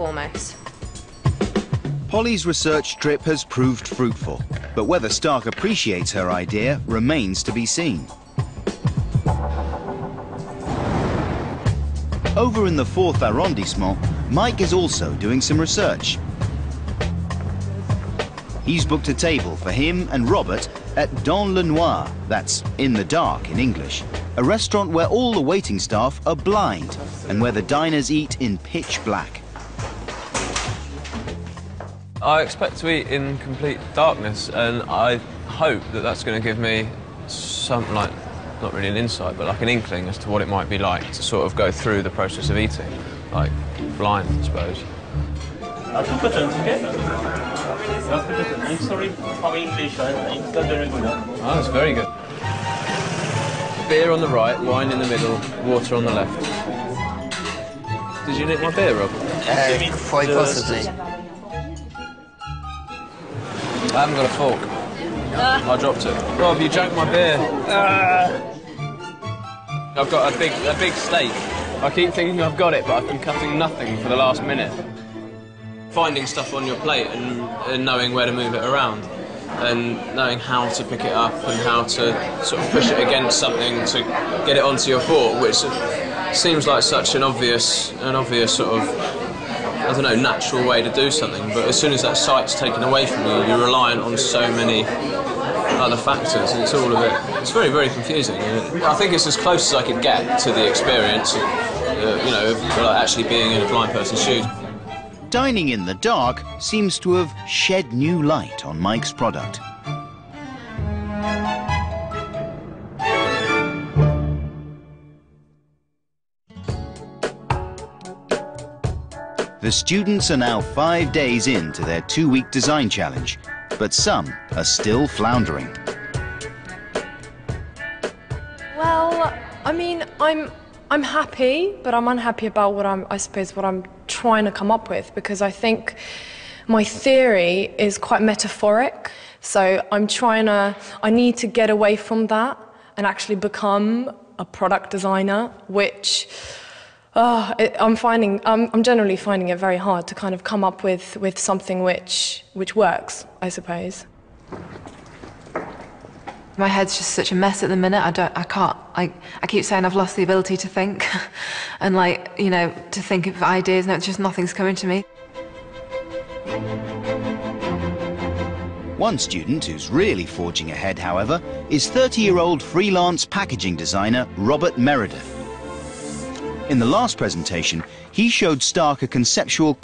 foremost. Polly's research trip has proved fruitful, but whether Stark appreciates her idea remains to be seen. Over in the 4th arrondissement, Mike is also doing some research. He's booked a table for him and Robert at Dans le Noir, that's in the dark in English, a restaurant where all the waiting staff are blind and where the diners eat in pitch black. I expect to eat in complete darkness, and I hope that that's going to give me some, like, not really an insight, but like an inkling as to what it might be like to sort of go through the process of eating, like blind, I suppose. 2 buttons, okay? I'm sorry for English, it's not very good. Oh, that's very good. Beer on the right, wine in the middle, water on the left. Did you nick my beer, Rob? Quite possibly. I haven't got a fork. I dropped it. Rob, you drank my beer. I've got a big steak. I keep thinking I've got it, but I've been cutting nothing for the last minute. Finding stuff on your plate and knowing where to move it around, and knowing how to pick it up and how to sort of push it against something to get it onto your fork, which seems like such an obvious sort of, I don't know, natural way to do something, but as soon as that sight's taken away from you, you're reliant on so many other factors, and it's all a bit, it's very, very confusing. I think it's as close as I could get to the experience, you know, of actually being in a blind person's shoes. Dining in the dark seems to have shed new light on Mike's product. The students are now 5 days into their 2-week design challenge, but some are still floundering. Well, I mean, I'm happy, but I'm unhappy about what I suppose what I'm trying to come up with, because I think my theory is quite metaphoric. So I need to get away from that and actually become a product designer, which I'm generally finding it very hard to kind of come up with something which works, I suppose. My head's just such a mess at the minute. I keep saying I've lost the ability to think and, like, you know, to think of ideas, and it's just nothing's coming to me. One student who's really forging ahead, however, is 30-year-old freelance packaging designer Robert Meredith. In the last presentation, he showed Stark a conceptual